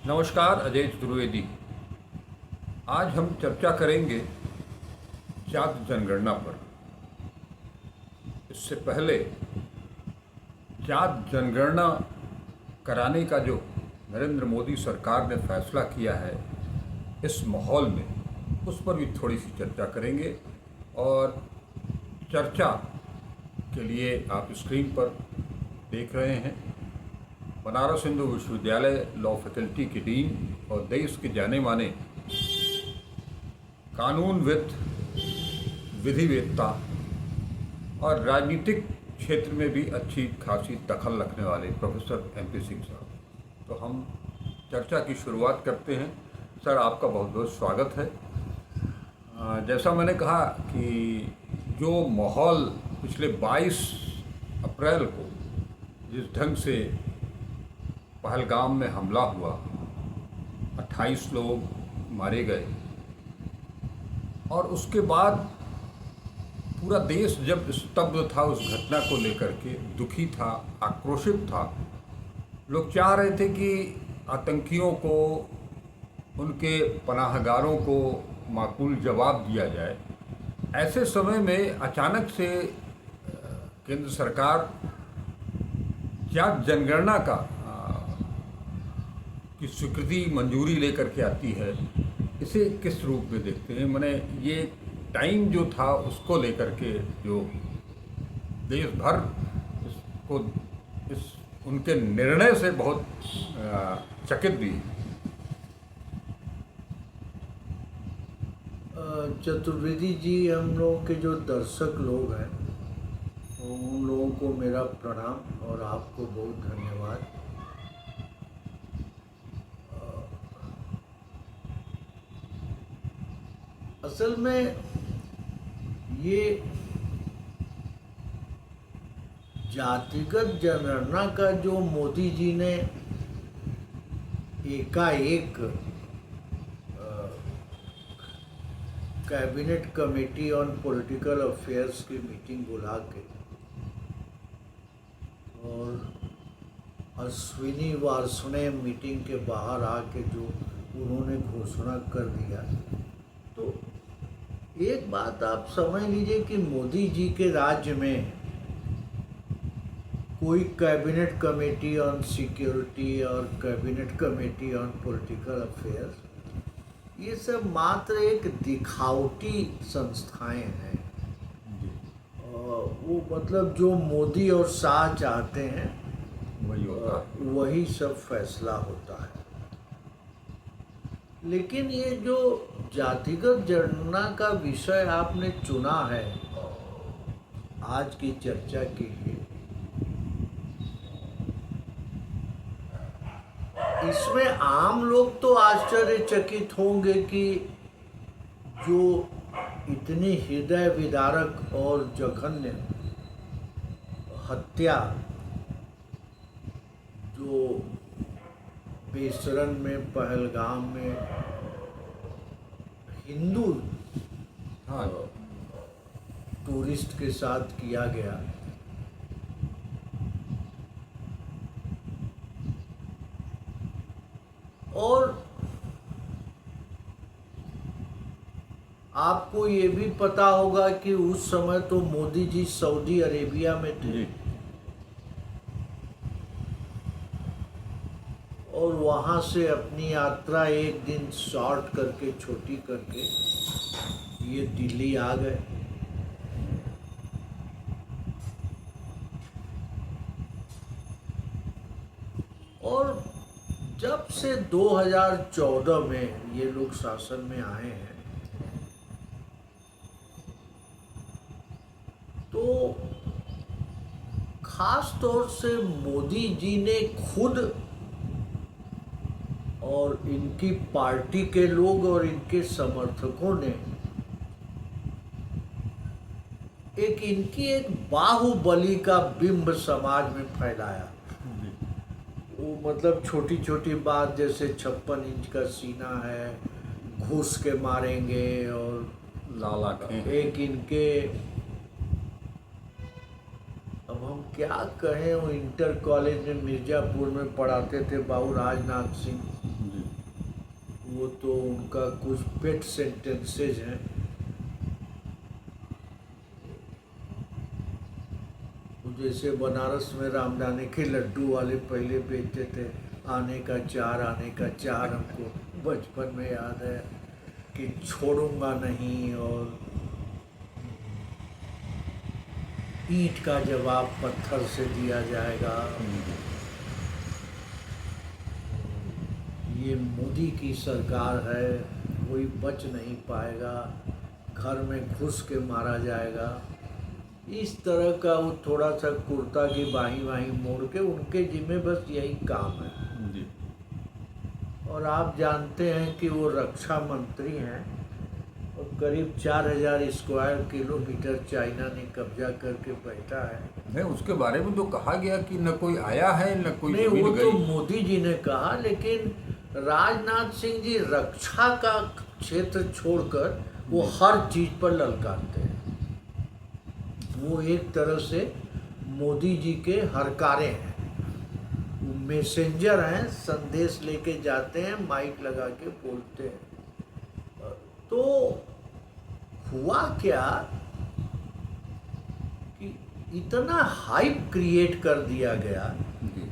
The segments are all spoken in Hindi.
नमस्कार, अजय चतुर्वेदी। आज हम चर्चा करेंगे जात जनगणना पर। इससे पहले जात जनगणना कराने का जो नरेंद्र मोदी सरकार ने फैसला किया है, इस माहौल में उस पर भी थोड़ी सी चर्चा करेंगे। और चर्चा के लिए आप स्क्रीन पर देख रहे हैं बनारस हिंदू विश्वविद्यालय लॉ फैकल्टी के डीन और देश के जाने माने कानूनविद, विधिवेत्ता और राजनीतिक क्षेत्र में भी अच्छी खासी दखल रखने वाले प्रोफेसर MP सिंह साहब। तो हम चर्चा की शुरुआत करते हैं। सर, आपका बहुत बहुत स्वागत है। जैसा मैंने कहा कि जो माहौल पिछले 22 अप्रैल को जिस ढंग से पहलगाम में हमला हुआ, 28 लोग मारे गए, और उसके बाद पूरा देश जब स्तब्ध था उस घटना को लेकर के, दुखी था, आक्रोशित था। लोग चाह रहे थे कि आतंकियों को, उनके पनाहगारों को माकूल जवाब दिया जाए। ऐसे समय में अचानक से केंद्र सरकार जात जनगणना की स्वीकृति, मंजूरी लेकर के आती है। इसे किस रूप में देखते हैं? मैंने ये टाइम जो था उसको लेकर के जो देश भर इसको इस उनके निर्णय से बहुत चकित भी। चतुर्वेदी जी, हम लोगों के जो दर्शक लोग हैं उन लोगों को मेरा प्रणाम और आपको बहुत धन्यवाद। असल में ये जातिगत जनगणना का जो मोदी जी ने एकाएक cabinet committee on political affairs की मीटिंग बुला के और अश्विनी वार्ष्णेय मीटिंग के बाहर आके जो उन्होंने घोषणा कर दिया, तो एक बात आप समझ लीजिए कि मोदी जी के राज्य में कोई कैबिनेट कमेटी ऑन सिक्योरिटी और cabinet committee on political affairs, ये सब मात्र एक दिखावटी संस्थाएं हैं। वो मतलब जो मोदी और शाह चाहते हैं वही सब फैसला होता है। लेकिन ये जो जातिगत जनगणना का विषय आपने चुना है आज की चर्चा के लिए, इसमें आम लोग तो आश्चर्यचकित होंगे कि जो इतनी हृदय विदारक और जघन्य हत्या जो बेसरन में, पहलगाम में हिंदू टूरिस्ट के साथ किया गया, और आपको ये भी पता होगा कि उस समय तो मोदी जी सऊदी अरेबिया में थे और वहाँ से अपनी यात्रा एक दिन शॉर्ट करके, छोटी करके ये दिल्ली आ गए। और जब से 2014 में ये लोग शासन में आए हैं, तो खास तौर से मोदी जी ने खुद और इनकी पार्टी के लोग और इनके समर्थकों ने एक बाहुबली का बिंब समाज में फैलाया। वो मतलब छोटी छोटी बात, जैसे 56 इंच का सीना है, घूस के मारेंगे, और लाला एक इनके, अब हम क्या कहें, वो इंटर कॉलेज में मिर्जापुर में पढ़ाते थे बाबू राजनाथ सिंह, वो तो उनका कुछ पेट सेंटेंसेज हैं। जैसे बनारस में रामदाने के लड्डू वाले पहले बेचते थे, आने का चार हमको बचपन में याद है कि छोड़ूंगा नहीं, और ईंट का जवाब पत्थर से दिया जाएगा। ये मोदी की सरकार है, कोई बच नहीं पाएगा, घर में घुस के मारा जाएगा। इस तरह का वो थोड़ा सा कुर्ता की बाही मोड़ के, उनके जिम्मे बस यही काम है जी। और आप जानते हैं कि वो रक्षा मंत्री हैं और करीब 4000 स्क्वायर किलोमीटर चाइना ने कब्जा करके बैठा है। नहीं, उसके बारे में तो कहा गया कि न कोई आया है न कोई नहीं, जमीन वो तो गई। मोदी जी ने कहा, लेकिन राजनाथ सिंह जी रक्षा का क्षेत्र छोड़कर वो हर चीज पर ललकारते हैं। वो एक तरह से मोदी जी के हरकारे हैं, वो मैसेंजर हैं, संदेश लेके जाते हैं, माइक लगा के बोलते हैं। तो हुआ क्या कि इतना हाइप क्रिएट कर दिया गया जी।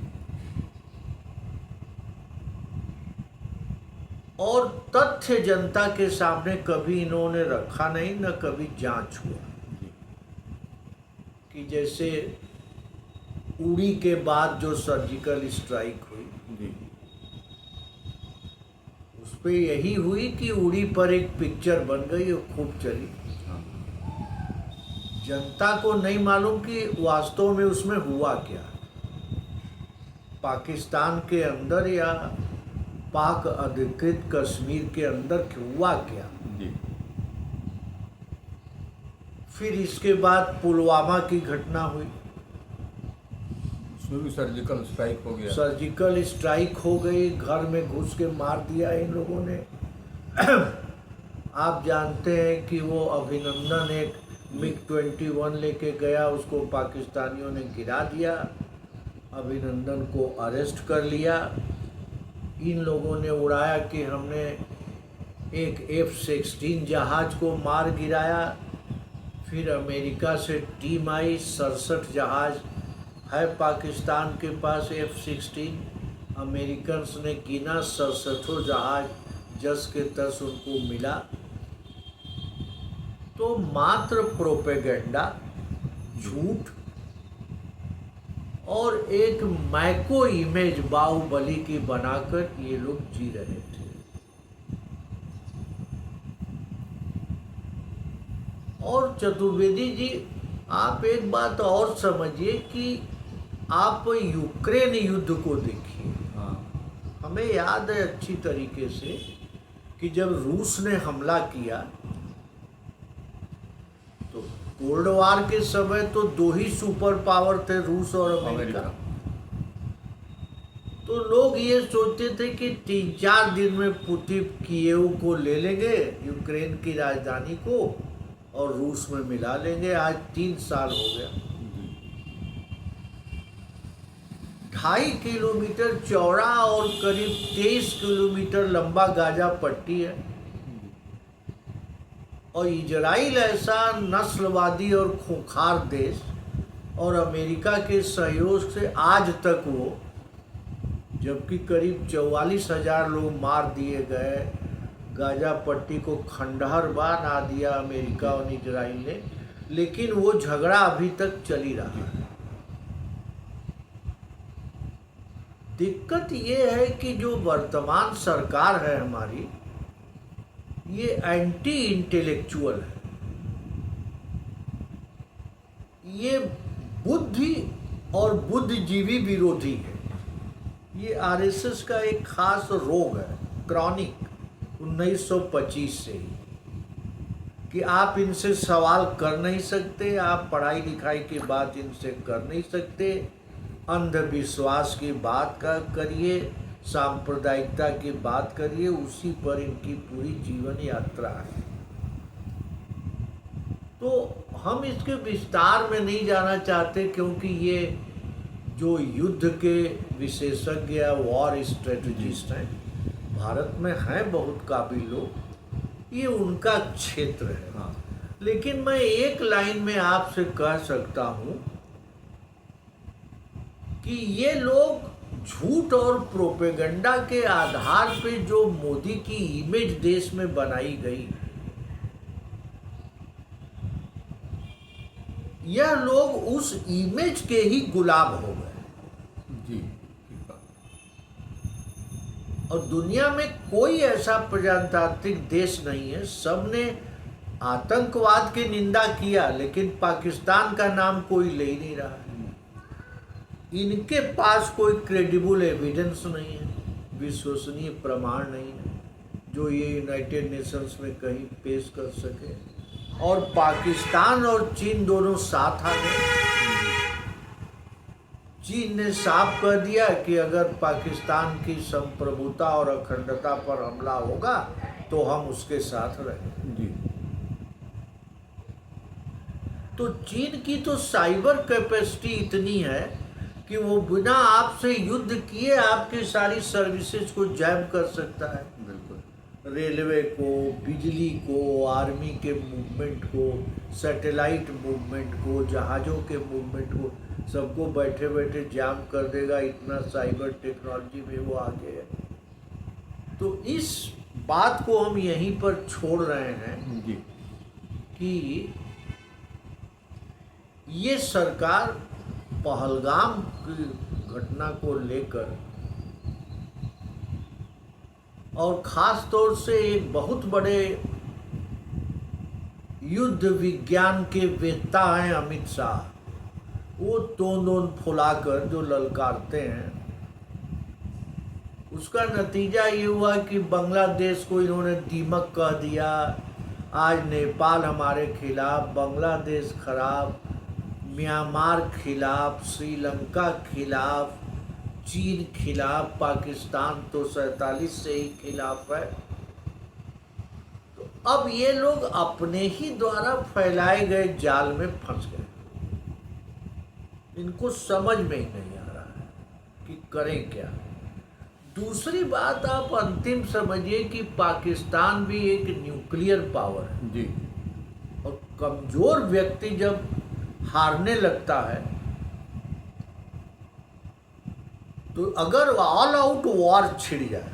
और तथ्य जनता के सामने कभी इन्होंने रखा नहीं, न कभी जांच हुआ। कि जैसे उड़ी के बाद जो सर्जिकल स्ट्राइक हुई, जी। उस पे यही हुई कि उड़ी पर एक पिक्चर बन गई और खूब चली। हाँ। जनता को नहीं मालूम कि वास्तव में उसमें हुआ क्या, पाकिस्तान के अंदर या पाक अधिकृत कश्मीर के अंदर हुआ क्या। जी। फिर इसके बाद पुलवामा की घटना हुई, उसमें भी सर्जिकल स्ट्राइक हो गया। सर्जिकल स्ट्राइक हो गई, घर में घुस के मार दिया इन लोगों ने। आप जानते हैं कि वो अभिनंदन एक MiG-21 लेके गया, उसको पाकिस्तानियों ने गिरा दिया, अभिनंदन को अरेस्ट कर लिया। इन लोगों ने उड़ाया कि हमने एक F-16 जहाज को मार गिराया। फिर अमेरिका से टीम आई, 67 जहाज है पाकिस्तान के पास F-16। अमेरिकन्स ने गिना, 67 जहाज जस के तस उनको मिला। तो मात्र प्रोपेगेंडा, झूठ और एक माइको इमेज बाहुबली की बनाकर ये लोग जी रहे थे। और चतुर्वेदी जी, आप एक बात और समझिए कि आप यूक्रेन युद्ध को देखिए। हाँ। हमें याद है अच्छी तरीके से कि जब रूस ने हमला किया तो कोल्ड वार के समय तो दो ही सुपर पावर थे, रूस और अमेरिका। तो लोग ये सोचते थे कि 3-4 दिन में पुतिन कीव को ले लेंगे, यूक्रेन की राजधानी को, और रूस में मिला लेंगे। आज 3 साल हो गया। 2.5 किलोमीटर चौड़ा और करीब 23 किलोमीटर लंबा गाजा पट्टी है, और इजराइल ऐसा नस्लवादी और खूंखार देश, और अमेरिका के सहयोग से आज तक वो, जबकि करीब 44,000 लोग मार दिए गए, गाजा पट्टी को खंडहर बना दिया अमेरिका और इजराइल ने, लेकिन वो झगड़ा अभी तक चल ही रहा है। दिक्कत ये है कि जो वर्तमान सरकार है हमारी, ये एंटी इंटेलेक्चुअल है। ये बुद्धि और बुद्धिजीवी विरोधी है। ये आरएसएस का एक खास रोग है, क्रॉनिक, 1925 से ही, कि आप इनसे सवाल कर नहीं सकते, आप पढ़ाई लिखाई की बात इनसे कर नहीं सकते, अंधविश्वास की बात का करिए, सांप्रदायिकता की बात करिए, उसी पर इनकी पूरी जीवन यात्रा है। तो हम इसके विस्तार में नहीं जाना चाहते, क्योंकि ये जो युद्ध के विशेषज्ञ वॉर स्ट्रेटजिस्ट हैं, भारत में हैं बहुत काबिल लोग, ये उनका क्षेत्र है। हाँ लेकिन मैं एक लाइन में आपसे कह सकता हूं कि ये लोग झूठ और प्रोपेगेंडा के आधार पे जो मोदी की इमेज देश में बनाई गई, यह लोग उस इमेज के ही गुलाम हो गए। जी, ठीक बात। और दुनिया में कोई ऐसा प्रजातांत्रिक देश नहीं है, सबने आतंकवाद की निंदा किया, लेकिन पाकिस्तान का नाम कोई ले ही नहीं रहा है। इनके पास कोई क्रेडिबल एविडेंस नहीं है, विश्वसनीय प्रमाण नहीं है जो ये यूनाइटेड नेशंस में कहीं पेश कर सके। और पाकिस्तान और चीन दोनों साथ आ गए। चीन ने साफ कर दिया कि अगर पाकिस्तान की संप्रभुता और अखंडता पर हमला होगा तो हम उसके साथ रहेंगे। जी, तो चीन की तो साइबर कैपेसिटी इतनी है कि वो बिना आपसे युद्ध किए आपकी सारी सर्विसेज को जैम कर सकता है। बिल्कुल। रेलवे को, बिजली को, आर्मी के मूवमेंट को, सैटेलाइट मूवमेंट को, जहाज़ों के मूवमेंट को, सबको बैठे बैठे जाम कर देगा। इतना साइबर टेक्नोलॉजी में वो आगे है। तो इस बात को हम यहीं पर छोड़ रहे हैं जी, कि ये सरकार पहलगाम की घटना को लेकर और ख़ास तौर से एक बहुत बड़े युद्ध विज्ञान के वेत्ता हैं अमित शाह, वो तोंदोन फुलाकर जो ललकारते हैं, उसका नतीजा ये हुआ कि बांग्लादेश को इन्होंने दीमक कह दिया। आज नेपाल हमारे खिलाफ, बांग्लादेश खराब, म्यांमार खिलाफ, श्रीलंका खिलाफ, चीन खिलाफ, पाकिस्तान तो 47 से ही खिलाफ है। तो अब ये लोग अपने ही द्वारा फैलाए गए जाल में फंस गए। इनको समझ में ही नहीं आ रहा है कि करें क्या। दूसरी बात आप अंतिम समझिए कि पाकिस्तान भी एक न्यूक्लियर पावर है। जी, और कमजोर व्यक्ति जब हारने लगता है तो अगर ऑल आउट वॉर छिड़ जाए,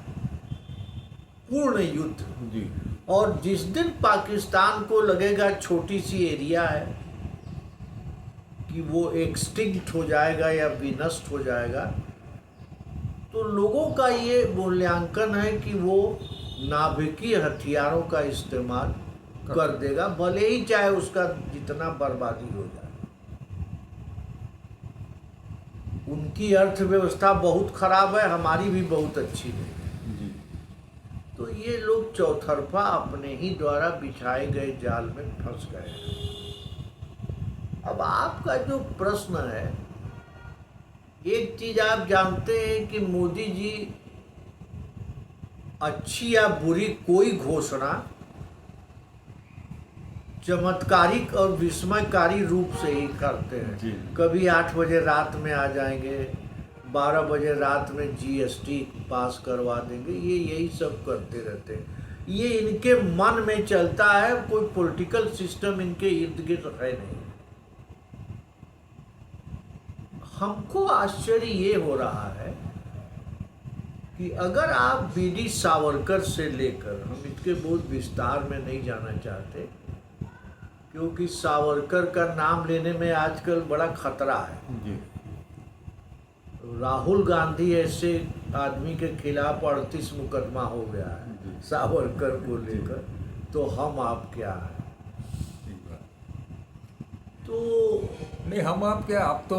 पूर्ण युद्ध, जी, और जिस दिन पाकिस्तान को लगेगा छोटी सी एरिया है कि वो एक्सटिंक्ट हो जाएगा या विनष्ट हो जाएगा, तो लोगों का ये मूल्यांकन है कि वो नाभिकीय हथियारों का इस्तेमाल कर देगा, भले ही चाहे उसका जितना बर्बादी हो जाए। उनकी अर्थव्यवस्था बहुत खराब है, हमारी भी बहुत अच्छी नहीं है। जी, तो ये लोग चौतरफा अपने ही द्वारा बिछाए गए जाल में फंस गए हैं। अब आपका जो प्रश्न है, एक चीज आप जानते हैं कि मोदी जी अच्छी या बुरी कोई घोषणा चमत्कारिक और विस्मयकारी रूप से ही करते हैं। जी। कभी 8 बजे रात में आ जाएंगे, 12 बजे रात में जीएसटी पास करवा देंगे, ये यही सब करते रहते हैं। ये इनके मन में चलता है, कोई पॉलिटिकल सिस्टम इनके इर्द गिर्द है नहीं। हमको आश्चर्य ये हो रहा है कि अगर आप बीडी सावरकर से लेकर, हम इसके बहुत विस्तार में नहीं जाना चाहते क्योंकि सावरकर का नाम लेने में आजकल बड़ा खतरा है। जी, राहुल गांधी ऐसे आदमी के खिलाफ 38 मुकदमा हो गया है जी। सावरकर को लेकर, तो हम आप क्या है। ठीक बात। तो नहीं, हम आप क्या, आप तो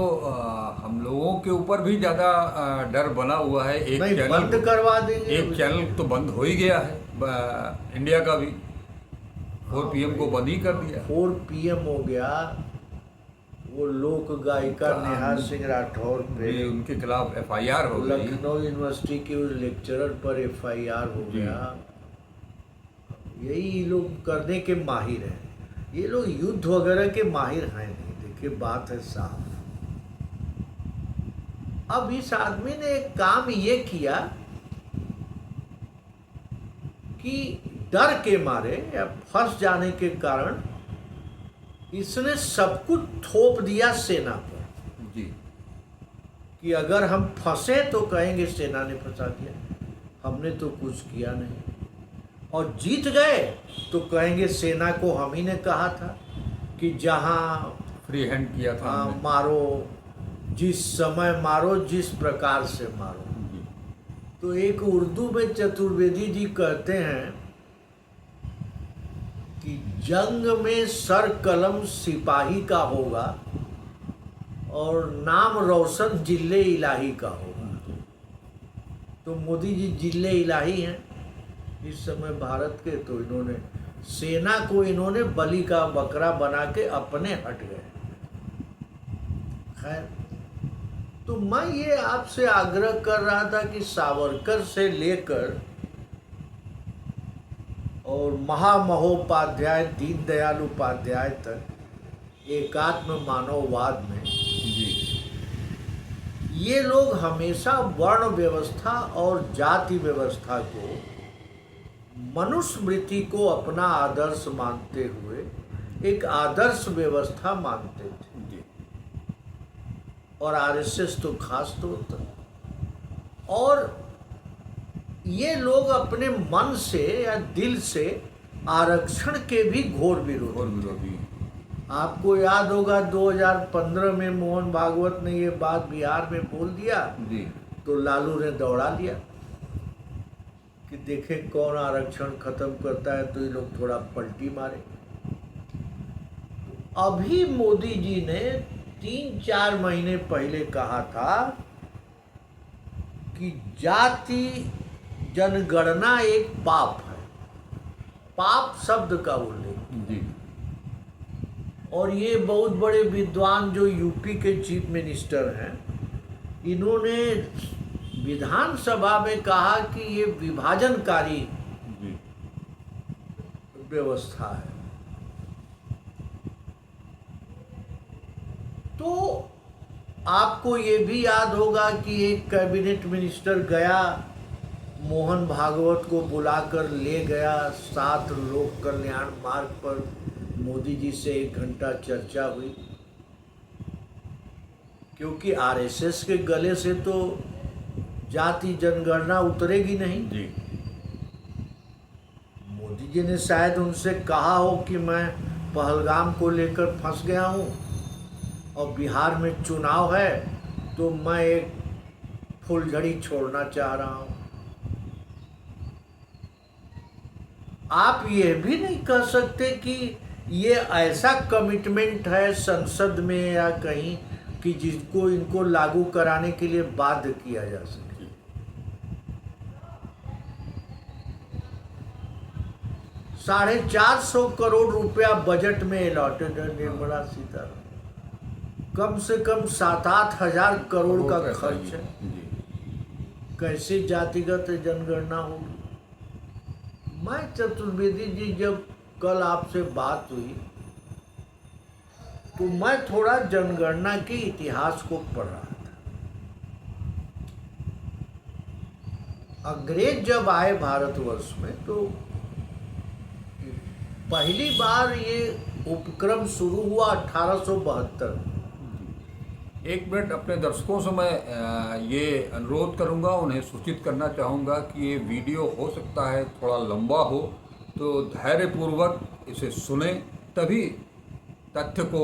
हम लोगों के ऊपर भी ज़्यादा डर बना हुआ है। एक नहीं, चैनल बंद करवा देंगे। एक चैनल तो बंद हो ही गया है, इंडिया का भी 4 PM को बंद ही कर दिया। 4 PM हो गया। वो लोक गायिका नेहा सिंह राठौर पे, भी उनके खिलाफ FIR हो गई। लखनऊ यूनिवर्सिटी के उस लेक्चरर पर FIR हो जी। गया। यही लोग करने के माहिर हैं। ये लोग युद्ध वगैरह के माहिर हैं नहीं, देखिए बात है साफ। अब इस आदमी ने एक काम ये किया कि डर के मारे या फंस जाने के कारण इसने सब कुछ थोप दिया सेना पर जी कि अगर हम फंसे तो कहेंगे सेना ने फंसा दिया, हमने तो कुछ किया नहीं, और जीत गए तो कहेंगे सेना को हम ही ने कहा था कि जहाँ फ्री हैंड किया था हमने। मारो, जिस समय मारो, जिस प्रकार से मारो। जी तो एक उर्दू में चतुर्वेदी जी कहते हैं कि जंग में सर कलम सिपाही का होगा और नाम रोशन जिले इलाही का होगा। तो मोदी जी जिले इलाही हैं इस समय भारत के, तो इन्होंने सेना को इन्होंने बलि का बकरा बना के अपने हट गए। खैर, तो मैं ये आपसे आग्रह कर रहा था कि सावरकर से लेकर और महामहोपाध्याय दीनदयाल उपाध्याय तक एकात्म मानववाद में जी ये लोग हमेशा वर्ण व्यवस्था और जाति व्यवस्था को, मनुस्मृति को अपना आदर्श मानते हुए एक आदर्श व्यवस्था मानते थे। जी और आरएसएस तो खास तौर पर, और ये लोग अपने मन से या दिल से आरक्षण के भी घोर और विरोधी। विरोधी। आपको याद होगा 2015 में मोहन भागवत ने ये बात बिहार में बोल दिया जी तो लालू ने दौड़ा लिया कि देखे कौन आरक्षण खत्म करता है, तो ये लोग थोड़ा पलटी मारे। अभी मोदी जी ने 3-4 महीने पहले कहा था कि जाति जनगणना एक पाप है, पाप शब्द का उल्लेख। जी और ये बहुत बड़े विद्वान जो यूपी के चीफ मिनिस्टर हैं, इन्होंने विधानसभा में कहा कि ये विभाजनकारी जी व्यवस्था है। तो आपको ये भी याद होगा कि एक कैबिनेट मिनिस्टर गया, मोहन भागवत को बुलाकर ले गया, साथ लोक कल्याण मार्ग पर मोदी जी से 1 घंटा चर्चा हुई, क्योंकि आरएसएस के गले से तो जाति जनगणना उतरेगी नहीं। जी मोदी जी ने शायद उनसे कहा हो कि मैं पहलगाम को लेकर फंस गया हूँ और बिहार में चुनाव है, तो मैं एक फुलझड़ी छोड़ना चाह रहा हूँ। आप ये भी नहीं कह सकते कि ये ऐसा कमिटमेंट है संसद में या कहीं कि जिसको इनको लागू कराने के लिए बाध्य किया जा सके। 450 करोड़ रुपया बजट में अलॉटेड है निर्मला सीतारमण, कम से कम 7-8 हजार करोड़ का खर्च है। जी कैसे जातिगत जनगणना होगी? मैं चतुर्वेदी जी जब कल आपसे बात हुई तो मैं थोड़ा जनगणना के इतिहास को पढ़ रहा था। अंग्रेज जब आए भारतवर्ष में तो पहली बार ये उपक्रम शुरू हुआ 1872 में। एक मिनट, अपने दर्शकों से मैं ये अनुरोध करूंगा, उन्हें सूचित करना चाहूँगा कि ये वीडियो हो सकता है थोड़ा लंबा हो, तो धैर्यपूर्वक इसे सुने, तभी तथ्य को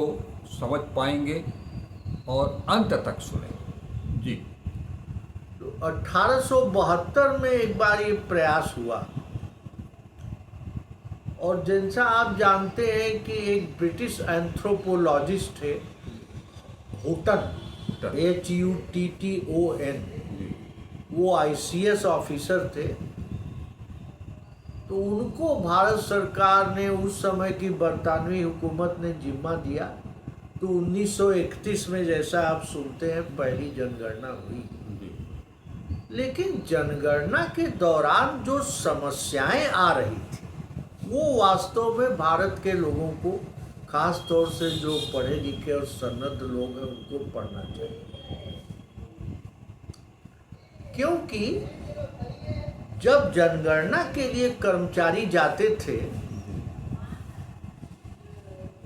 समझ पाएंगे, और अंत तक सुने। जी तो 1872 में एक बार ये प्रयास हुआ, और जैसा आप जानते हैं कि एक ब्रिटिश एंथ्रोपोलॉजिस्ट थे हुटन, HUTTON, वो ICS ऑफिसर थे। तो उनको भारत सरकार ने, उस समय की बरतानवी हुकूमत ने जिम्मा दिया। तो 1931 में जैसा आप सुनते हैं पहली जनगणना हुई। लेकिन जनगणना के दौरान जो समस्याएं आ रही थी वो वास्तव में भारत के लोगों को, खास तौर से जो पढ़े लिखे और सन्नद्ध लोग हैं, उनको पढ़ना चाहिए। क्योंकि जब जनगणना के लिए कर्मचारी जाते थे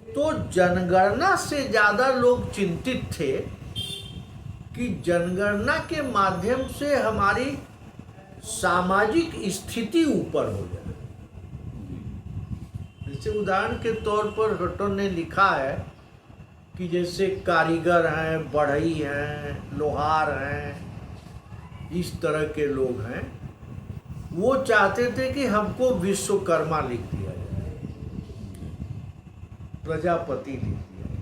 तो जनगणना से ज्यादा लोग चिंतित थे कि जनगणना के माध्यम से हमारी सामाजिक स्थिति ऊपर हो जाए। जैसे उदाहरण के तौर पर हटन ने लिखा है कि जैसे कारीगर हैं, बढ़ई हैं, लोहार हैं, इस तरह के लोग हैं, वो चाहते थे कि हमको विश्वकर्मा लिख दिया जाए, प्रजापति लिख दिया जाए।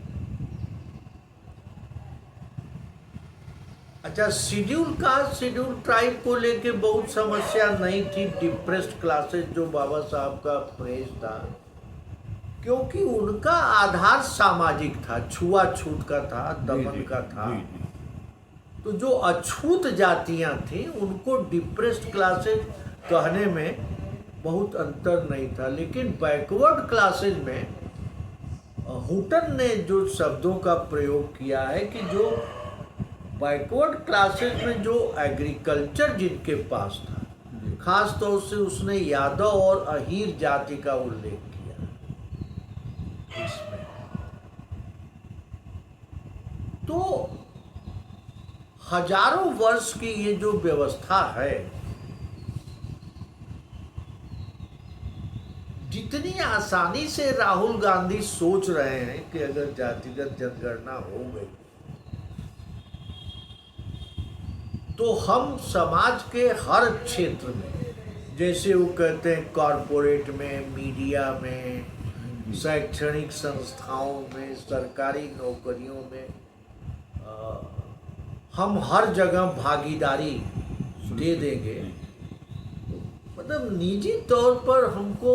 अच्छा, शेड्यूल कास्ट शेड्यूल ट्राइब को लेके बहुत समस्या नहीं थी, डिप्रेस्ड क्लासेस जो बाबा साहब का फ्रेज था, क्योंकि उनका आधार सामाजिक था, छुआछूत का था, दमन का था। तो जो अछूत जातियां थीं उनको डिप्रेस्ड क्लासेस कहने में बहुत अंतर नहीं था। लेकिन बैकवर्ड क्लासेस में हुटन ने जो शब्दों का प्रयोग किया है कि जो बैकवर्ड क्लासेस में जो एग्रीकल्चर जिनके पास था, खास तौर से उसने यादव और अहीर जाति का उल्लेख किया इसमें। तो हजारों वर्ष की ये जो व्यवस्था है, जितनी आसानी से राहुल गांधी सोच रहे हैं कि अगर जातिगत जनगणना हो गई तो हम समाज के हर क्षेत्र में, जैसे वो कहते हैं कॉरपोरेट में, मीडिया में, शैक्षणिक संस्थाओं में, सरकारी नौकरियों में, हम हर जगह भागीदारी दे देंगे। मतलब निजी तौर पर हमको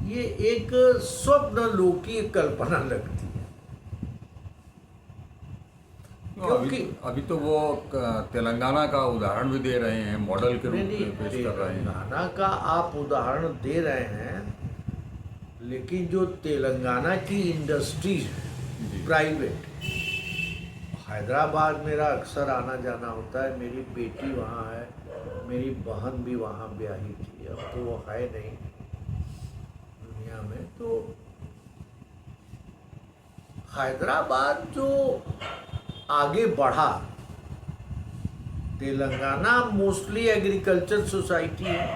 ये एक स्वप्न लोकी कल्पना लगती है। क्योंकि अभी तो वो तेलंगाना का उदाहरण भी दे रहे हैं, मॉडल के रूप में पेश कर रहे हैं। तेलंगाना का आप उदाहरण दे रहे हैं, लेकिन जो तेलंगाना की इंडस्ट्री है प्राइवेट, हैदराबाद मेरा अक्सर आना जाना होता है, मेरी बेटी वहाँ है, मेरी बहन भी वहाँ ब्याही थी, अब तो वो है नहीं दुनिया में। तो हैदराबाद जो आगे बढ़ा, तेलंगाना मोस्टली एग्रीकल्चर सोसाइटी है,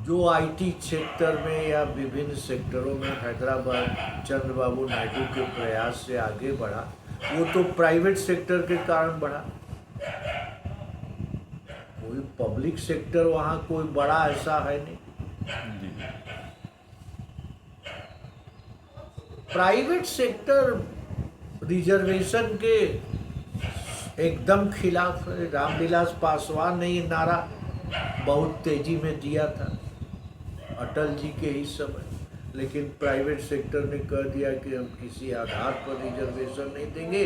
जो आईटी सेक्टर में या विभिन्न सेक्टरों में हैदराबाद चंद्रबाबू नायडू के प्रयास से आगे बढ़ा, वो तो प्राइवेट सेक्टर के कारण बढ़ा। कोई पब्लिक सेक्टर वहाँ कोई बड़ा ऐसा है नहीं। प्राइवेट सेक्टर रिजर्वेशन के एकदम खिलाफ है। रामविलास पासवान ने ये नारा बहुत तेजी में दिया था अटल जी के ही समय, लेकिन प्राइवेट सेक्टर ने कह दिया कि हम किसी आधार पर रिजर्वेशन नहीं देंगे,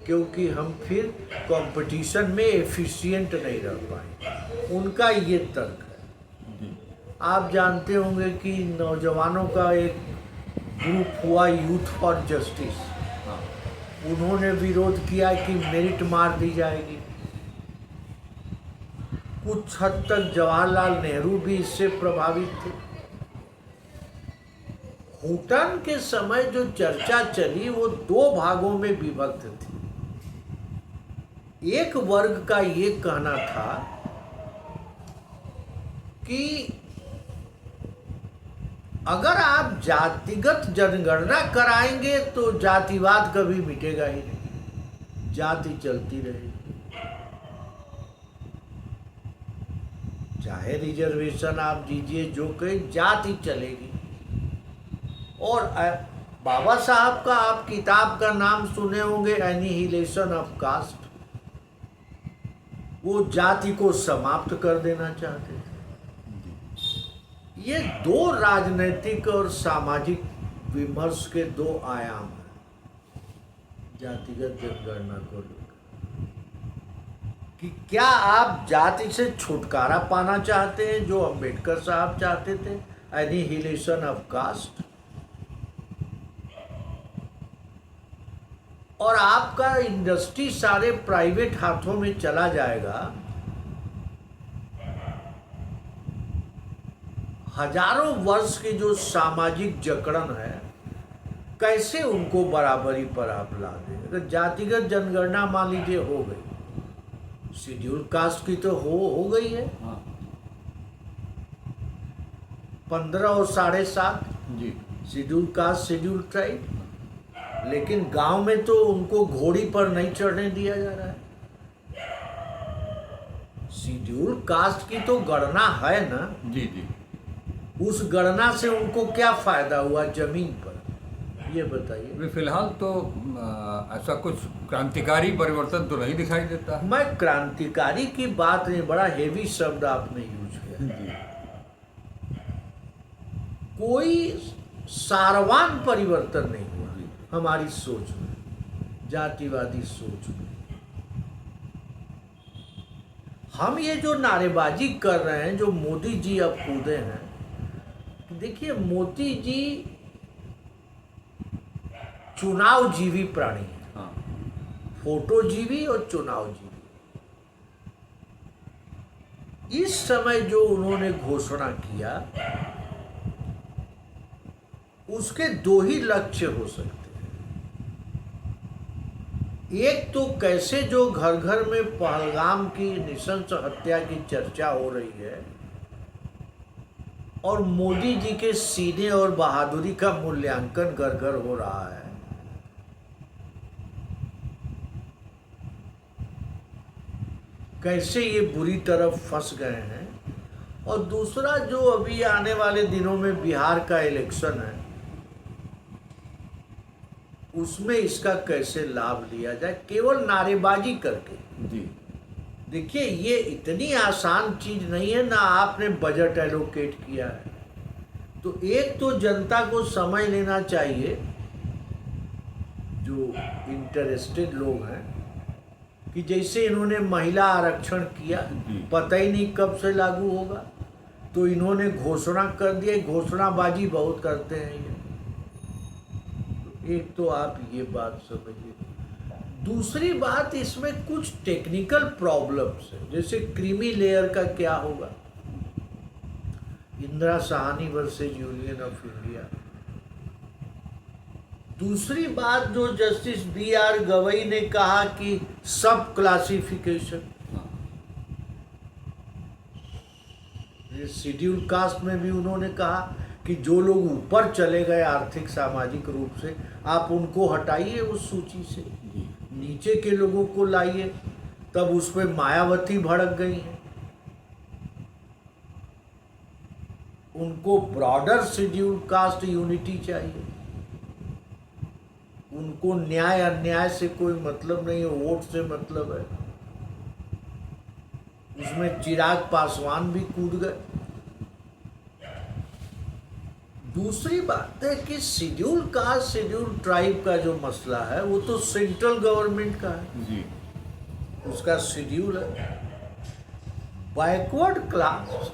क्योंकि हम फिर कंपटीशन में एफिशिएंट नहीं रह पाएंगे। उनका ये तर्क है। आप जानते होंगे कि नौजवानों का एक ग्रुप हुआ यूथ फॉर जस्टिस, उन्होंने विरोध किया कि मेरिट मार दी जाएगी। कुछ हद तक जवाहरलाल नेहरू भी इससे प्रभावित थे। हुटन के समय जो चर्चा चली वो दो भागों में विभक्त थी। एक वर्ग का ये कहना था कि अगर आप जातिगत जनगणना कराएंगे तो जातिवाद कभी मिटेगा ही नहीं, जाति चलती रहेगी। चाहे रिजर्वेशन आप दीजिए, जो कहे, जाति चलेगी। और बाबा साहब का आप किताब का नाम सुने होंगे, एनिहिलेशन ऑफ कास्ट। वो जाति को समाप्त कर देना चाहते थे। ये दो राजनीतिक और सामाजिक विमर्श के दो आयाम हैं जातिगत जनगणना को लेकर, कि क्या आप जाति से छुटकारा पाना चाहते हैं जो अंबेडकर साहब चाहते थे, एनिहिलेशन ऑफ कास्ट, और आपका इंडस्ट्री सारे प्राइवेट हाथों में चला जाएगा हजारों वर्ष के जो सामाजिक जकड़न है, कैसे उनको बराबरी पर आप ला दें? अगर जातिगत जनगणना मान लीजिए हो गई, शेड्यूल कास्ट की तो हो गई है, हाँ 15 और 7.5 जी शेड्यूल कास्ट शेड्यूल ट्राइब, लेकिन गांव में तो उनको घोड़ी पर नहीं चढ़ने दिया जा रहा है। शेड्यूल कास्ट की तो गणना है ना, जी जी। उस गणना से उनको क्या फायदा हुआ जमीन पर, ये बताइए। अभी फिलहाल तो ऐसा कुछ क्रांतिकारी परिवर्तन तो नहीं दिखाई देता है। मैं क्रांतिकारी की बात नहीं, बड़ा हेवी शब्द आपने यूज किया। जी कोई सारवान परिवर्तन नहीं हुआ जी। हमारी सोच में, जातिवादी सोच में। हम ये जो नारेबाजी कर रहे हैं, जो मोदी जी अब कूदे हैं, देखिए मोदी जी चुनाव जीवी प्राणी है, हाँ फोटो जीवी और चुनाव जीवी। इस समय जो उन्होंने घोषणा किया, उसके दो ही लक्ष्य हो सकते हैं। एक तो कैसे जो घर घर में पहलगाम की नृशंस हत्या की चर्चा हो रही है और मोदी जी के सीने और बहादुरी का मूल्यांकन घर घर हो रहा है, कैसे ये बुरी तरफ फंस गए हैं। और दूसरा जो अभी आने वाले दिनों में बिहार का इलेक्शन है, उसमें इसका कैसे लाभ लिया जाए, केवल नारेबाजी करके। जी देखिए ये इतनी आसान चीज नहीं है ना, आपने बजट एलोकेट किया है तो एक तो जनता को समझ लेना चाहिए, जो इंटरेस्टेड लोग हैं, कि जैसे इन्होंने महिला आरक्षण किया, पता ही नहीं कब से लागू होगा, तो इन्होंने घोषणा कर दिया। घोषणाबाजी बहुत करते हैं ये। एक तो आप ये बात समझिए। दूसरी बात, इसमें कुछ टेक्निकल प्रॉब्लम्स है, जैसे क्रीमी लेयर का क्या होगा, Indira Sahni versus union of India. दूसरी बात जो जस्टिस B.R. गवई ने कहा कि सब क्लासिफिकेशन, शेड्यूल कास्ट में भी उन्होंने कहा कि जो लोग ऊपर चले गए आर्थिक सामाजिक रूप से, आप उनको हटाइए उस सूची से, नीचे के लोगों को लाइए। तब उस पर मायावती भड़क गई हैं, उनको ब्रॉडर शेड्यूल कास्ट यूनिटी चाहिए, उनको न्याय अन्याय से कोई मतलब नहीं है, वोट से मतलब है। उसमें चिराग पासवान भी कूद गए। दूसरी बात है कि शेड्यूल कास्ट शेड्यूल ट्राइब का जो मसला है, वो तो सेंट्रल गवर्नमेंट का है जी। उसका शेड्यूल है। बैकवर्ड क्लास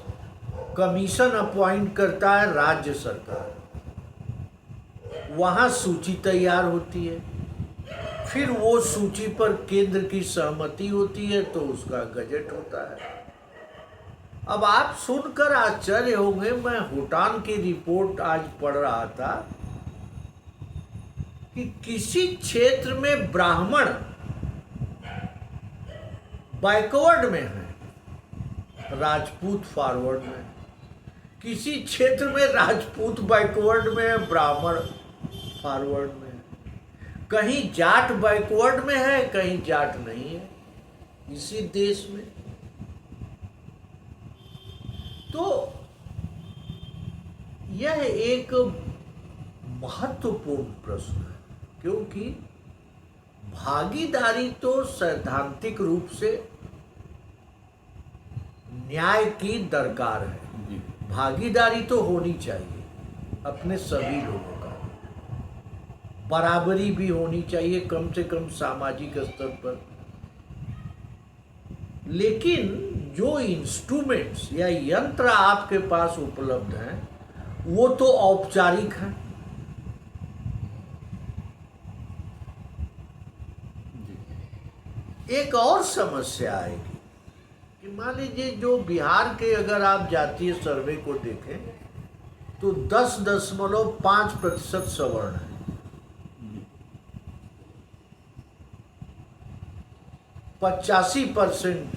कमीशन अपॉइंट करता है राज्य सरकार, वहाँ सूची तैयार होती है, फिर वो सूची पर केंद्र की सहमति होती है, तो उसका गजट होता है। अब आप सुनकर आश्चर्य होंगे, मैं भूटान की रिपोर्ट आज पढ़ रहा था कि किसी क्षेत्र में ब्राह्मण बैकवर्ड में है, राजपूत फॉरवर्ड में, किसी क्षेत्र में राजपूत बैकवर्ड में है, ब्राह्मण फॉरवर्ड में है, कहीं जाट बैकवर्ड में है, कहीं जाट नहीं है इसी देश में। तो यह एक महत्वपूर्ण प्रश्न है, क्योंकि भागीदारी तो सैद्धांतिक रूप से न्याय की दरकार है, भागीदारी तो होनी चाहिए अपने सभी लोगों का, बराबरी भी होनी चाहिए कम से कम सामाजिक स्तर पर। लेकिन जो इंस्ट्रूमेंट्स या यंत्र आपके पास उपलब्ध हैं, वो तो औपचारिक हैं। एक और समस्या आएगी कि मान लीजिए जो बिहार के, अगर आप जातीय सर्वे को देखें तो 10.5% सवर्ण है। 85%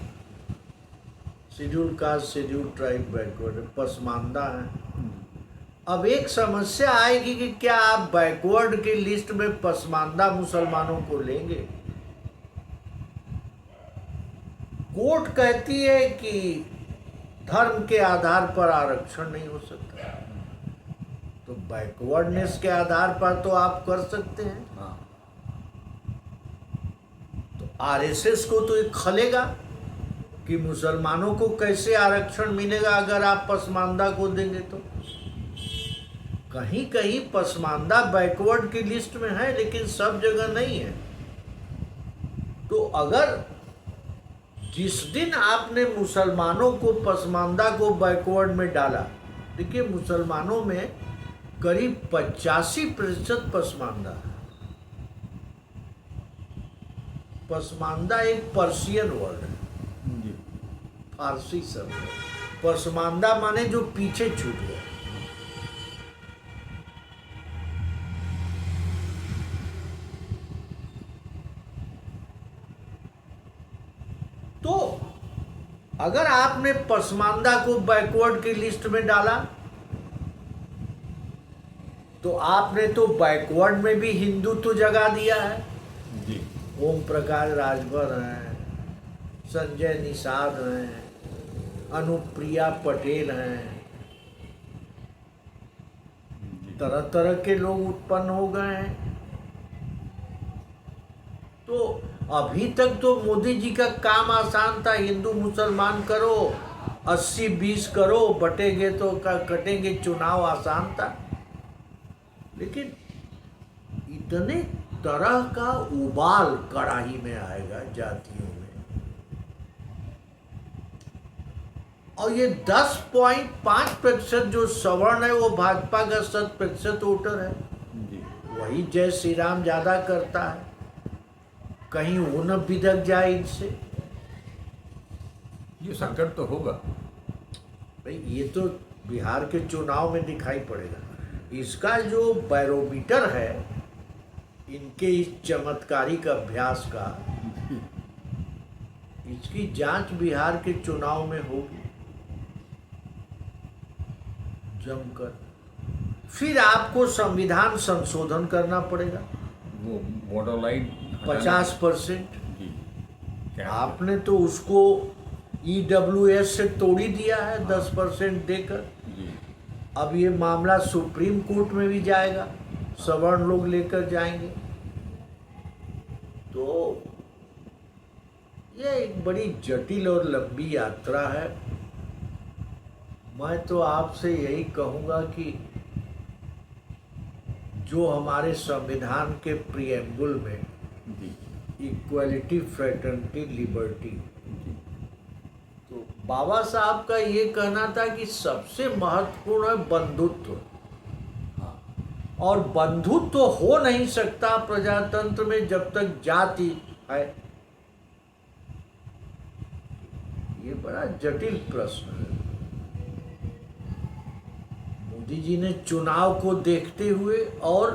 schedule caste, schedule tribe, backward, Pasmanda है। अब एक समस्या आएगी कि क्या आप बैकवर्ड की लिस्ट में पसमानदा मुसलमानों को लेंगे? कोर्ट कहती है कि धर्म के आधार पर आरक्षण नहीं हो सकता, तो बैकवर्डनेस के आधार पर तो आप कर सकते हैं। हाँ। तो आरएसएस को तो एक खलेगा कि मुसलमानों को कैसे आरक्षण मिलेगा अगर आप पसमानदा को देंगे। तो कहीं कहीं पसमानदा बैकवर्ड की लिस्ट में है, लेकिन सब जगह नहीं है। तो अगर जिस दिन आपने मुसलमानों को, पसमानदा को बैकवर्ड में डाला, देखिए मुसलमानों में करीब 85% पसमानदा है। पसमानदा एक पर्शियन वर्ड है, जी। फारसी शब्द है। पसमानदा माने जो पीछे छूट गया। तो अगर आपने पसमानदा को बैकवर्ड की लिस्ट में डाला, तो आपने तो बैकवर्ड में भी हिंदुत्व जगा दिया है। जी। ओम प्रकाश राजभर हैं, संजय निषाद हैं, अनुप्रिया पटेल हैं, तरह तरह के लोग उत्पन्न हो गए हैं। तो अभी तक तो मोदी जी का काम आसान था, हिंदू मुसलमान करो, 80-20 करो, बटेंगे तो कटेंगे, चुनाव आसान था। लेकिन इतने तरह का उबाल कड़ाही में आएगा जातियों में, और ये 10.5% जो सवर्ण है वो भाजपा का 100% वोटर है। जी। वही जय श्री राम ज्यादा करता है, कहीं वो न बिदक जाए इनसे। ये संकट तो होगा भाई, ये तो बिहार के चुनाव में दिखाई पड़ेगा। इसका जो बैरोमीटर है इनके इस चमत्कारिक अभ्यास का, इसकी जांच बिहार के चुनाव में होगी जमकर। फिर आपको संविधान संशोधन करना पड़ेगा, वो बॉर्डर लाइन 50%। जी। क्या आपने तो उसको EWS से तोड़ी दिया है 10% देकर। जी। अब ये मामला सुप्रीम कोर्ट में भी जाएगा, सवर्ण लोग लेकर जाएंगे। तो ये एक बड़ी जटिल और लंबी यात्रा है। मैं तो आपसे यही कहूँगा कि जो हमारे संविधान के प्रीएम्बुल में जी। इक्वलिटी, फ्रेटर्निटी, लिबर्टी, जी। तो बाबा साहब का ये कहना था कि सबसे महत्वपूर्ण है बंधुत्व। हाँ। और बंधुत्व हो नहीं सकता प्रजातंत्र में जब तक जाति है। ये बड़ा जटिल प्रश्न है। मोदी जी ने चुनाव को देखते हुए और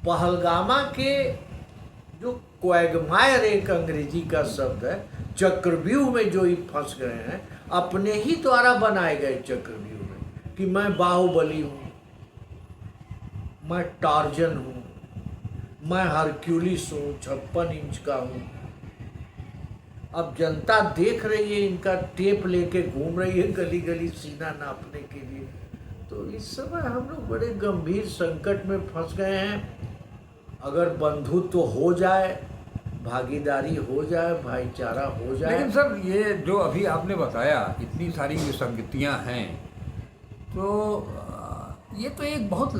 पहलगामा के जो क्वैगमायर एक अंग्रेजी का शब्द है, चक्रव्यूह में जो ही फंस गए हैं, अपने ही द्वारा बनाए गए चक्रव्यूह में, कि मैं बाहुबली हूँ, मैं टार्जन हूँ, मैं हरक्यूलिस हूँ, 56 इंच का हूँ। अब जनता देख रही है, इनका टेप लेके घूम रही है गली गली सीना नापने के लिए। तो इस समय हम लोग बड़े गंभीर संकट में फंस गए हैं। अगर बंधुत्व हो जाए, भागीदारी हो जाए, भाईचारा हो जाए। लेकिन सर, ये जो अभी आपने बताया, इतनी सारी विसंगतियां हैं, तो ये तो एक बहुत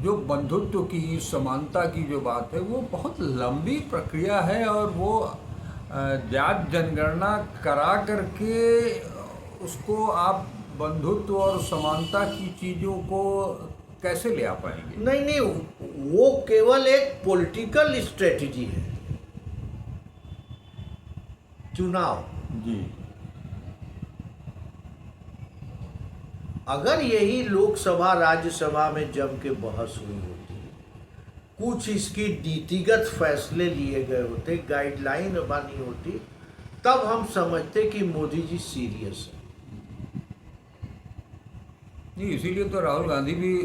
जो बंधुत्व की, समानता की जो बात है, वो बहुत लंबी प्रक्रिया है। और वो जात जनगणना करा करके उसको आप बंधुत्व और समानता की चीज़ों को कैसे ले आ पाएंगे? नहीं नहीं, वो केवल एक पॉलिटिकल स्ट्रेटजी है, चुनाव। जी। अगर यही लोकसभा राज्यसभा में जम के बहस हुई होती, कुछ इसकी नीतिगत फैसले लिए गए होते, गाइडलाइन बनी होती, तब हम समझते कि मोदी जी सीरियस है। नहीं, इसीलिए तो राहुल गांधी भी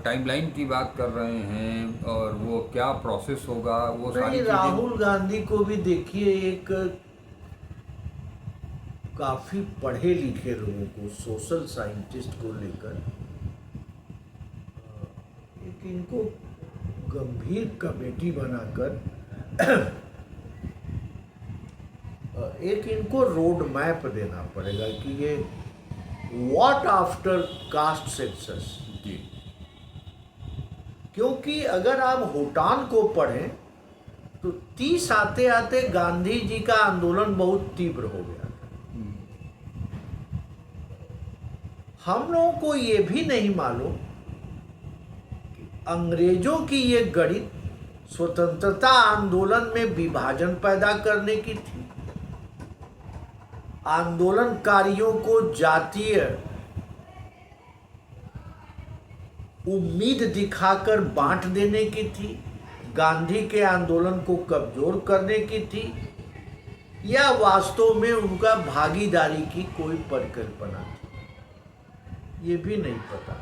टाइमलाइन की बात कर रहे हैं और वो क्या प्रोसेस होगा वो सारी नहीं, चीजें। राहुल गांधी को भी देखिए, एक काफी पढ़े लिखे लोगों को, सोशल साइंटिस्ट को लेकर एक इनको गंभीर कमेटी बनाकर एक इनको रोड मैप देना पड़ेगा कि ये व्हाट आफ्टर कास्ट सेंसस। जी। क्योंकि अगर आप भूटान को पढ़ें तो 30 आते आते गांधी जी का आंदोलन बहुत तीव्र हो गया। हम लोगों को ये भी नहीं मालूम कि अंग्रेजों की ये गणित स्वतंत्रता आंदोलन में विभाजन पैदा करने की थी, आंदोलनकारियों को जातीय उम्मीद दिखाकर बांट देने की थी, गांधी के आंदोलन को कमजोर करने की थी, या वास्तव में उनका भागीदारी की कोई परिकल्पना थी, ये भी नहीं पता।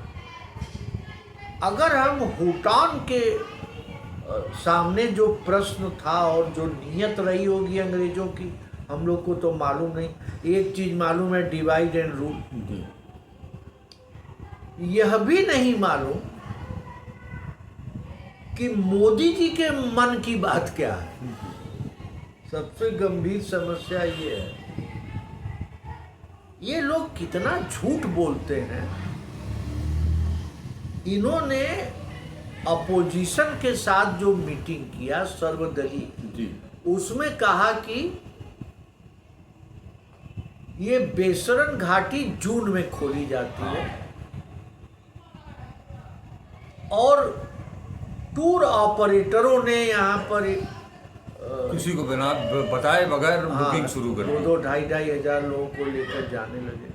अगर हम भूटान के सामने जो प्रश्न था और जो नीयत रही होगी अंग्रेजों की, हम लोग को तो मालूम नहीं। एक चीज मालूम है, डिवाइड एंड रूल। यह भी नहीं मालूम कि मोदी जी के मन की बात क्या है। सबसे गंभीर समस्या ये है, ये लोग कितना झूठ बोलते हैं। इन्होंने अपोजिशन के साथ जो मीटिंग किया सर्वदलीय, उसमें कहा कि ये बेसरन घाटी जून में खोली जाती है और टूर ऑपरेटरों ने यहाँ पर किसी को बिना बताए बगैर बुकिंग शुरू कर दी। 2-2, 2,500 हजार लोगों को लेकर जाने लगे।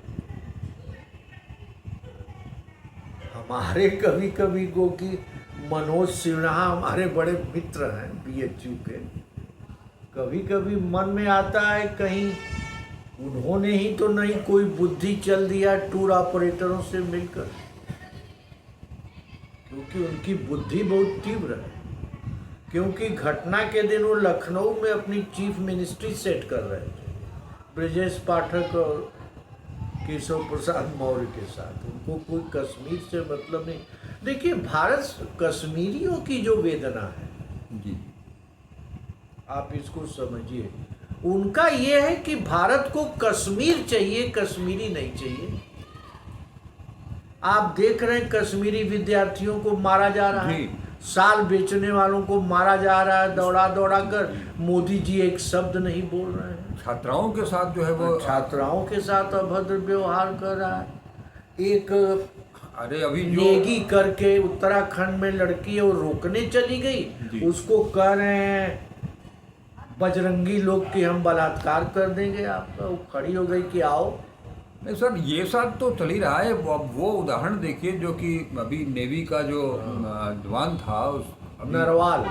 हमारे कभी कभी को कि मनोज सिन्हा हमारे बड़े मित्र हैं बीएचयू के, कभी कभी मन में आता है कहीं उन्होंने ही तो नहीं कोई बुद्धि चल दिया टूर ऑपरेटरों से मिलकर, क्योंकि उनकी बुद्धि बहुत तीव्र है। क्योंकि घटना के दिन वो लखनऊ में अपनी चीफ मिनिस्ट्री सेट कर रहे थे ब्रजेश पाठक और केशव प्रसाद मौर्य के साथ। उनको कोई कश्मीर से मतलब नहीं। देखिए, भारत कश्मीरियों की जो वेदना है जी, आप इसको समझिए। उनका ये है कि भारत को कश्मीर चाहिए, कश्मीरी नहीं चाहिए। आप देख रहे हैं कश्मीरी विद्यार्थियों को मारा जा रहा है, साल बेचने वालों को मारा जा रहा है दौड़ा दौड़ा कर। मोदी जी एक शब्द नहीं बोल रहे हैं। छात्राओं के साथ जो है वो छात्राओं के साथ अभद्र व्यवहार कर रहा है। एक अरे अभी जो नेगी करके उत्तराखंड में लड़की है, वो रोकने चली गई, उसको कह रहे हैं बजरंगी लोग कि हम बलात्कार कर देंगे आपका। वो खड़ी हो गई कि आओ। नहीं सर, ये सब तो चल ही रहा है। वो उदाहरण देखिए जो कि अभी नेवी का जो जवान था, नरवाल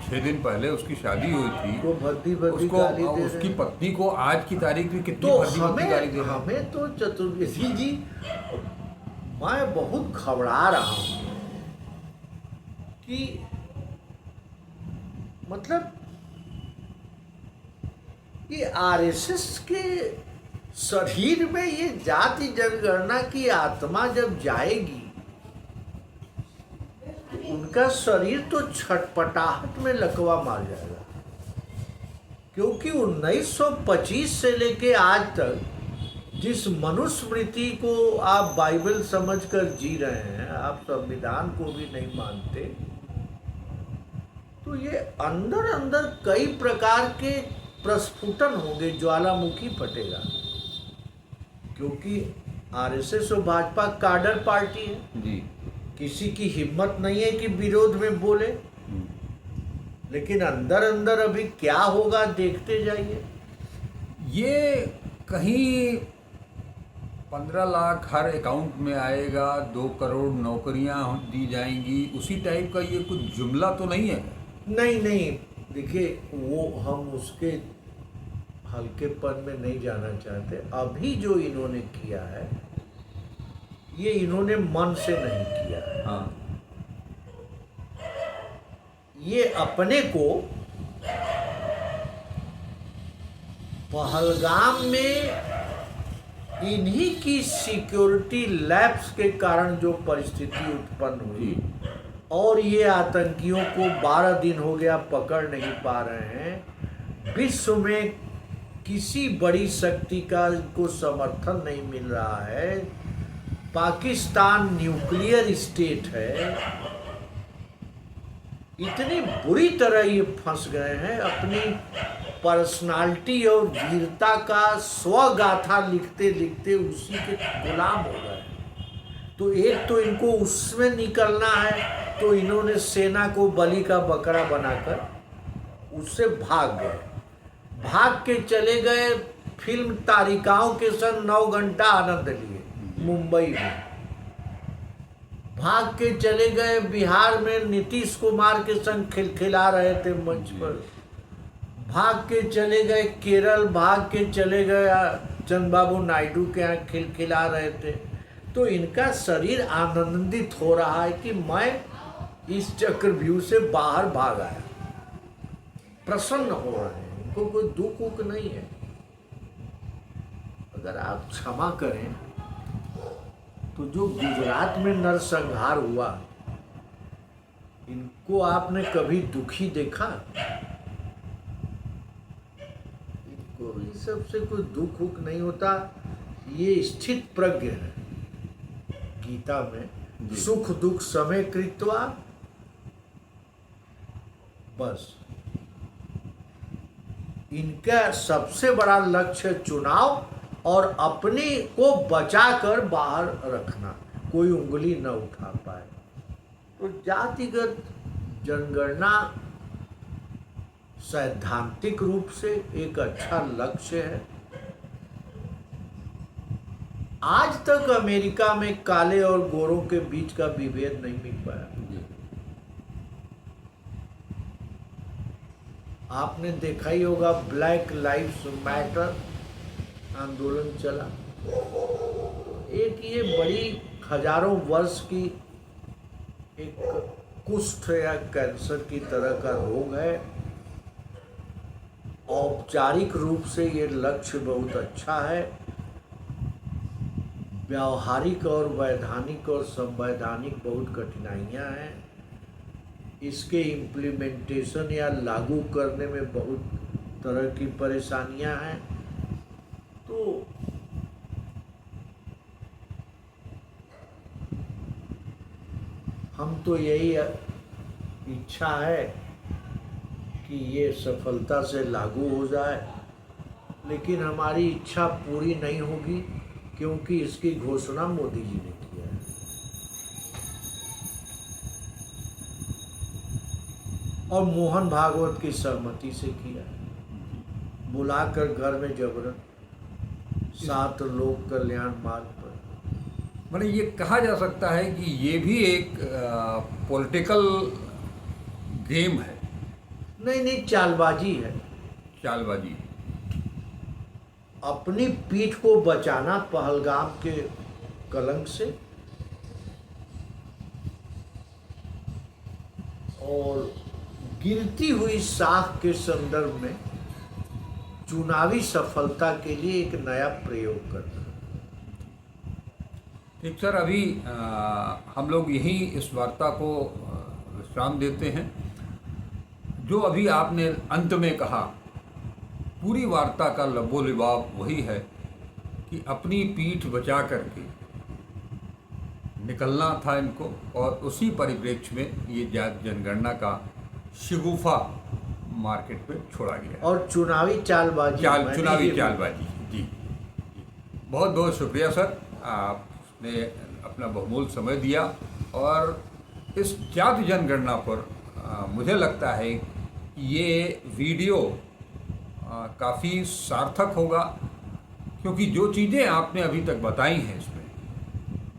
6 दिन पहले उसकी शादी हुई थी। तो भद्दी भद्दी उसको गाली दे उसकी रहे। पत्नी को आज की तारीख में कितनी तो भद्दी भद्दी गाली दे रहे हैं। हमें तो चतुर्वेदी जी, मैं बहुत घबरा रहा हूँ कि मतलब ये आरएसएस के शरीर में ये जाति जनगणना की आत्मा जब जाएगी, उनका शरीर तो छटपटाहट में लकवा मार जाएगा। क्योंकि 1925 से लेके आज तक जिस मनुस्मृति को आप बाइबल समझकर जी रहे हैं, आप संविधान को भी नहीं मानते, तो ये अंदर अंदर कई प्रकार के प्रस्फुटन होंगे, ज्वालामुखी फटेगा। क्योंकि आरएसएस और भाजपा काडर पार्टी है जी, किसी की हिम्मत नहीं है कि विरोध में बोले, लेकिन अंदर अंदर अभी क्या होगा देखते जाइए। ये कहीं 15 लाख हर अकाउंट में आएगा, 2 करोड़ नौकरियां दी जाएंगी, उसी टाइप का ये कुछ जुमला तो नहीं है? नहीं नहीं, देखिए वो हम उसके हल्केपन में नहीं जाना चाहते। अभी जो इन्होंने किया है ये इन्होंने मन से नहीं किया है। हाँ। ये अपने को पहलगाम में इन्हीं की सिक्योरिटी लैप्स के कारण जो परिस्थिति उत्पन्न हुई और ये आतंकियों को 12 दिन हो गया पकड़ नहीं पा रहे हैं, विश्व में किसी बड़ी शक्ति का को समर्थन नहीं मिल रहा है, पाकिस्तान न्यूक्लियर स्टेट है, इतनी बुरी तरह ये फंस गए हैं, अपनी पर्सनालिटी और वीरता का स्वगाथा लिखते लिखते उसी के गुलाम हो गए। तो एक तो इनको उसमें निकलना है, तो इन्होंने सेना को बलि का बकरा बनाकर उससे भाग गए, भाग के चले गए फिल्म तारिकाओं के संग 9 घंटा आनंद लिए मुंबई में, भाग के चले गए बिहार में नीतीश कुमार के संग खिलखिला रहे थे मंच पर, भाग के चले गए केरल, भाग के चले गए चंद्रबाबू नायडू के यहाँ खिलखिला रहे थे। तो इनका शरीर आनंदित हो रहा है कि मैं इस चक्रव्यूह से बाहर भाग आया, प्रसन्न हो रहे हैं, इनको कोई दुख उख नहीं है। अगर आप क्षमा करें तो जो गुजरात में नरसंहार हुआ, इनको आपने कभी दुखी देखा? इनको इस सब से कोई दुख उख नहीं होता। ये स्थित प्रज्ञ है गीता में, सुख दुख समय कृत्वा, बस इनका सबसे बड़ा लक्ष्य चुनाव और अपने को बचाकर बाहर रखना, कोई उंगली न उठा पाए। तो जातिगत जनगणना सैद्धांतिक रूप से एक अच्छा लक्ष्य है। आज तक अमेरिका में काले और गोरों के बीच का विभेद नहीं मिल पाया। आपने देखा ही होगा, ब्लैक लाइव्स मैटर आंदोलन चला, एक ये बड़ी हजारों वर्ष की एक कुष्ठ या कैंसर की तरह का रोग है। औपचारिक रूप से ये लक्ष्य बहुत अच्छा है, व्यावहारिक और वैधानिक और संवैधानिक बहुत कठिनाइयां हैं, इसके इम्प्लीमेंटेशन या लागू करने में बहुत तरह की परेशानियां हैं। तो हम तो यही इच्छा है कि ये सफलता से लागू हो जाए, लेकिन हमारी इच्छा पूरी नहीं होगी क्योंकि इसकी घोषणा मोदी जी ने किया है। और मोहन भागवत की सहमति से किया, बुलाकर घर में जबरन 7 लोक कल्याण मार्ग पर। मैंने ये कहा जा सकता है कि ये भी एक पॉलिटिकल गेम है। नहीं नहीं, चालबाजी है, चालबाजी। अपनी पीठ को बचाना पहलगाम के कलंक से, और गिरती हुई साख के संदर्भ में चुनावी सफलता के लिए एक नया प्रयोग करना। ठीक सर, अभी हम लोग यहीं इस वार्ता को विश्राम देते हैं। जो अभी आपने अंत में कहा, पूरी वार्ता का लबोलिबाब वही है कि अपनी पीठ बचा करके निकलना था इनको, और उसी परिप्रेक्ष्य में ये जनगणना का शिगुफा मार्केट में छोड़ा गया और चुनावी चालबाजी चुनावी चालबाजी। जी, बहुत बहुत शुक्रिया सर, आपने अपना बहुमूल्य समय दिया। और इस जाति जनगणना पर मुझे लगता है कि ये वीडियो काफ़ी सार्थक होगा, क्योंकि जो चीज़ें आपने अभी तक बताई हैं इसमें,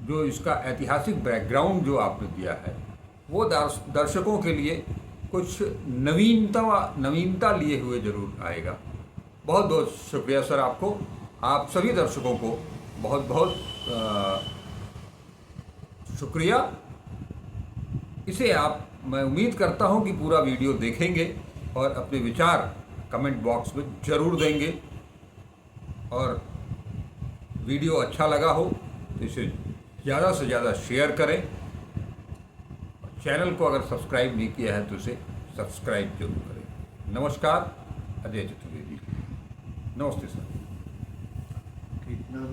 जो इसका ऐतिहासिक बैकग्राउंड जो आपने दिया है, वो दर्शकों के लिए कुछ नवीनता लिए हुए जरूर आएगा। बहुत बहुत शुक्रिया सर आपको, आप सभी दर्शकों को बहुत बहुत शुक्रिया। इसे मैं उम्मीद करता हूं कि पूरा वीडियो देखेंगे और अपने विचार कमेंट बॉक्स में ज़रूर देंगे, और वीडियो अच्छा लगा हो तो इसे ज़्यादा से ज़्यादा शेयर करें। चैनल को अगर सब्सक्राइब नहीं किया है तो इसे सब्सक्राइब जरूर करें। नमस्कार, अजय चतुर्वेदी। नमस्ते सर। कितना